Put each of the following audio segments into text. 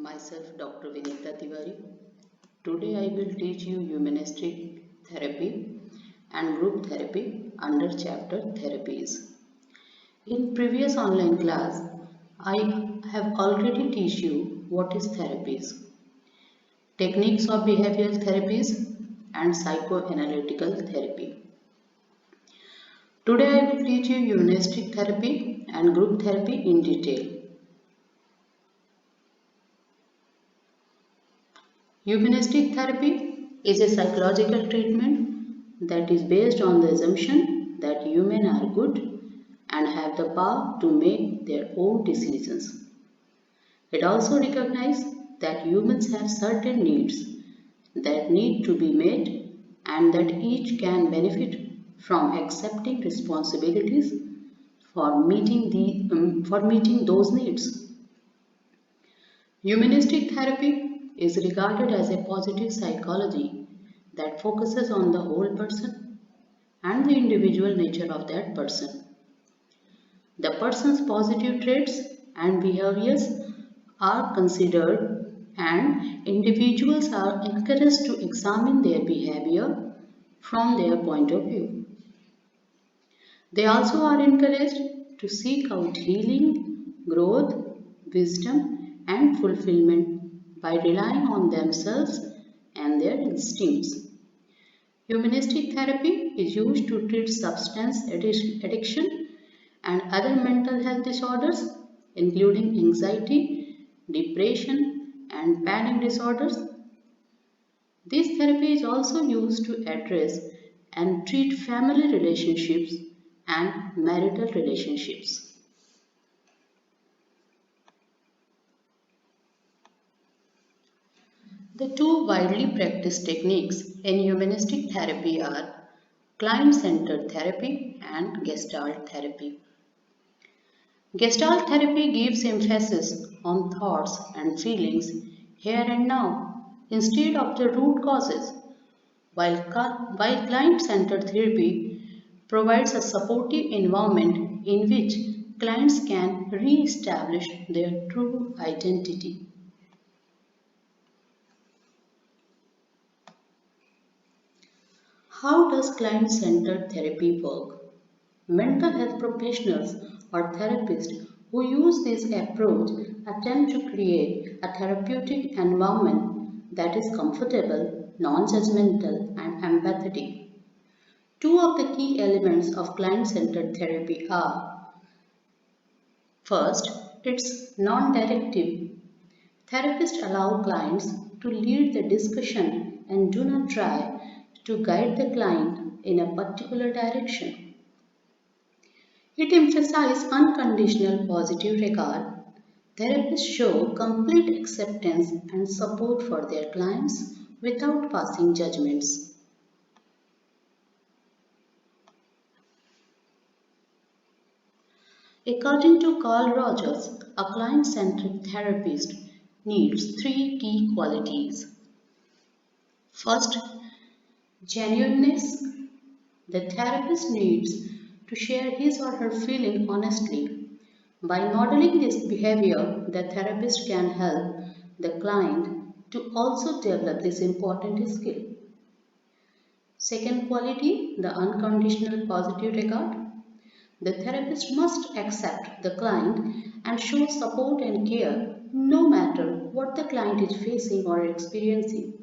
Myself, Dr. Vinita Tiwari. Today I will teach you humanistic therapy and group therapy under chapter therapies. In previous online class, I have already teach you what is therapies, techniques of behavioral therapies and psychoanalytical therapy. Today I will teach you humanistic therapy and group therapy in detail. Humanistic therapy is a psychological treatment that is based on the assumption that humans are good and have the power to make their own decisions. It also recognizes that humans have certain needs that need to be met and that each can benefit from accepting responsibilities for meeting those needs. Humanistic therapy is regarded as a positive psychology that focuses on the whole person and the individual nature of that person. The person's positive traits and behaviors are considered, and individuals are encouraged to examine their behavior from their point of view. They also are encouraged to seek out healing, growth, wisdom, and fulfillment by relying on themselves and their instincts. Humanistic therapy is used to treat substance addiction and other mental health disorders, including anxiety, depression, and panic disorders. This therapy is also used to address and treat family relationships and marital relationships. The two widely practiced techniques in humanistic therapy are client-centered therapy and Gestalt therapy. Gestalt therapy gives emphasis on thoughts and feelings here and now instead of the root causes, while client-centered therapy provides a supportive environment in which clients can re-establish their true identity. How does client-centered therapy work? Mental health professionals or therapists who use this approach attempt to create a therapeutic environment that is comfortable, non-judgmental, and empathetic. Two of the key elements of client-centered therapy are: first, it's non-directive. Therapists allow clients to lead the discussion and do not try to guide the client in a particular direction. It emphasizes unconditional positive regard. Therapists show complete acceptance and support for their clients without passing judgments. According to Carl Rogers, a client-centered therapist needs three key qualities. First, genuineness. The therapist needs to share his or her feeling honestly. By modeling this behavior, the therapist can help the client to also develop this important skill. Second quality, the unconditional positive regard. The therapist must accept the client and show support and care no matter what the client is facing or experiencing.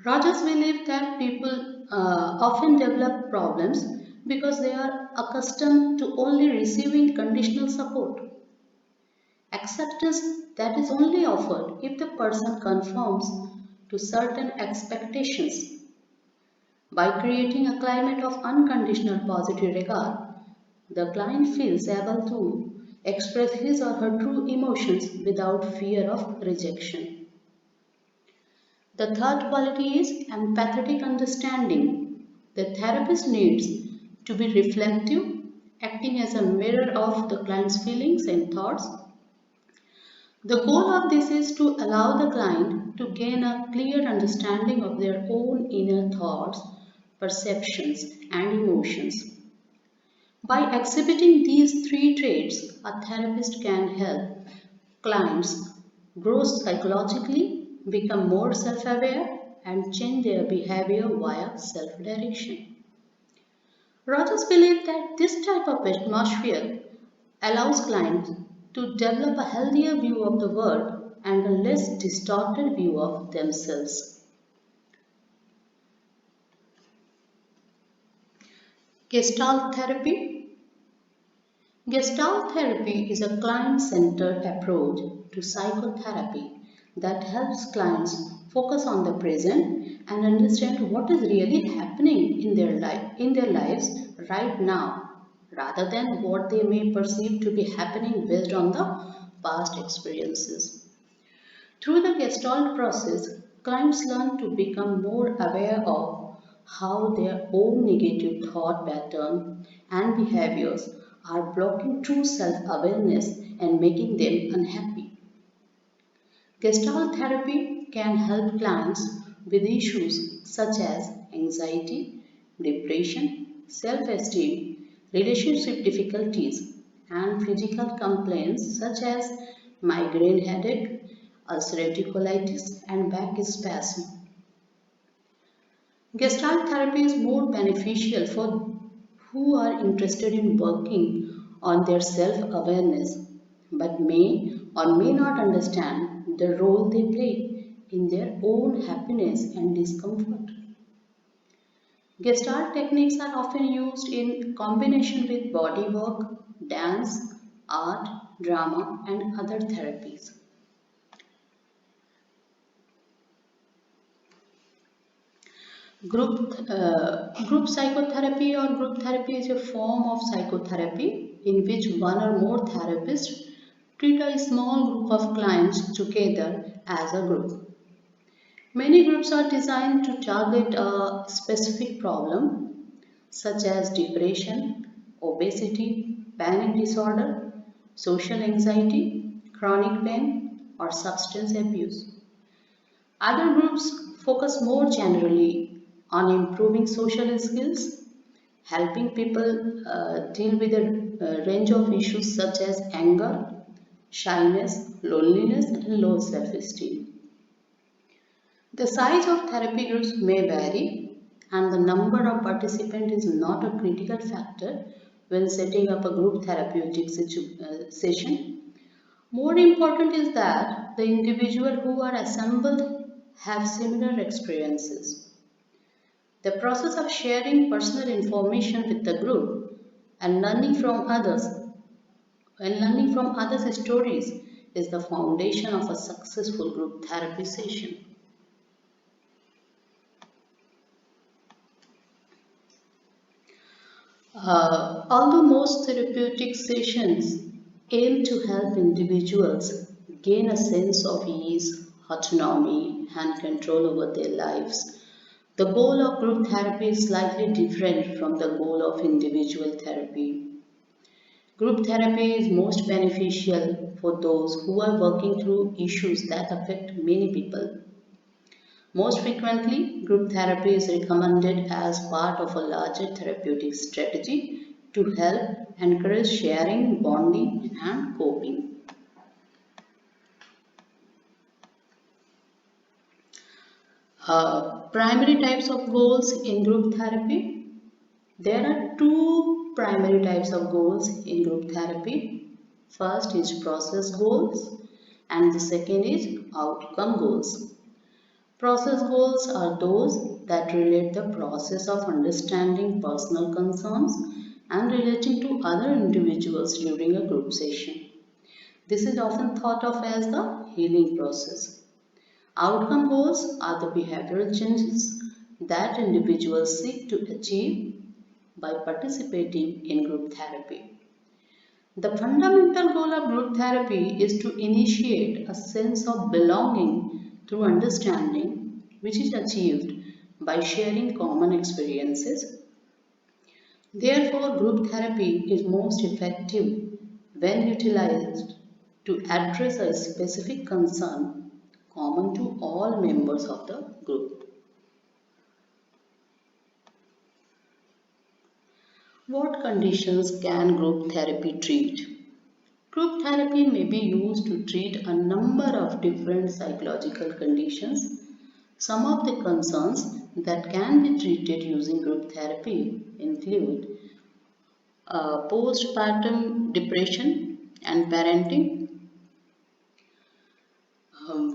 Rogers believes that people often develop problems because they are accustomed to only receiving conditional support. Acceptance that is only offered if the person conforms to certain expectations. By creating a climate of unconditional positive regard, the client feels able to express his or her true emotions without fear of rejection. The third quality is empathetic understanding. The therapist needs to be reflective, acting as a mirror of the client's feelings and thoughts. The goal of this is to allow the client to gain a clear understanding of their own inner thoughts, perceptions, and emotions. By exhibiting these three traits, a therapist can help clients grow psychologically, become more self-aware, and change their behavior via self-direction. Rogers believed that this type of atmosphere allows clients to develop a healthier view of the world and a less distorted view of themselves. Gestalt therapy. Gestalt therapy is a client-centered approach to psychotherapy that helps clients focus on the present and understand what is really happening in their lives right now rather than what they may perceive to be happening based on the past experiences. Through the Gestalt process, clients learn to become more aware of how their own negative thought patterns and behaviors are blocking true self awareness and making them unhappy. Gestalt therapy can help clients with issues such as anxiety, depression, self esteem, relationship difficulties, and physical complaints such as migraine headache, ulcerative colitis, and back spasm. Gestalt therapy is more beneficial for who are interested in working on their self awareness but may or may not understand the role they play in their own happiness and discomfort. Gestalt techniques are often used in combination with body work, dance, art, drama, and other therapies. Group psychotherapy or group therapy is a form of psychotherapy in which one or more therapists treat a small group of clients together as a group. Many groups are designed to target a specific problem such as depression, obesity, panic disorder, social anxiety, chronic pain, or substance abuse. Other groups focus more generally on improving social skills, helping people deal with a range of issues such as anger, shyness, loneliness, and low self esteem. The size of therapy groups may vary, and the number of participants is not a critical factor when setting up a group therapeutic session. More important is that the individuals who are assembled have similar experiences. The process of sharing personal information with the group and learning from others' stories is the foundation of a successful group therapy session. Although most therapeutic sessions aim to help individuals gain a sense of ease, autonomy, and control over their lives, the goal of group therapy is slightly different from the goal of individual therapy. Group therapy is most beneficial for those who are working through issues that affect many people. Most frequently, group therapy is recommended as part of a larger therapeutic strategy to help encourage sharing, bonding, and coping. Primary types of goals in group therapy. There are two primary types of goals in group therapy. First is process goals, and the second is outcome goals. Process goals are those that relate the process of understanding personal concerns and relating to other individuals during a group session. This is often thought of as the healing process. Outcome goals are the behavioral changes that individuals seek to achieve by participating in group therapy. The fundamental goal of group therapy is to initiate a sense of belonging through understanding, which is achieved by sharing common experiences. Therefore, group therapy is most effective when utilized to address a specific concern common to all members of the group. What conditions can group therapy treat? Group therapy may be used to treat a number of different psychological conditions. Some of the concerns that can be treated using group therapy include postpartum depression and parenting,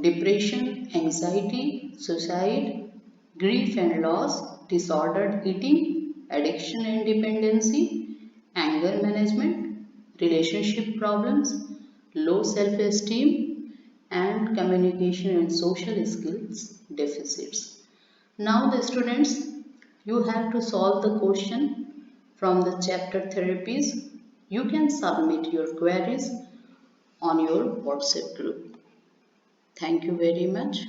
depression, anxiety, suicide, grief and loss, disordered eating, addiction and dependency, anger management, relationship problems, low self esteem, and communication and social skills deficits. Now, the students, you have to solve the question from the chapter therapies. You can submit your queries on your WhatsApp group. Thank you very much.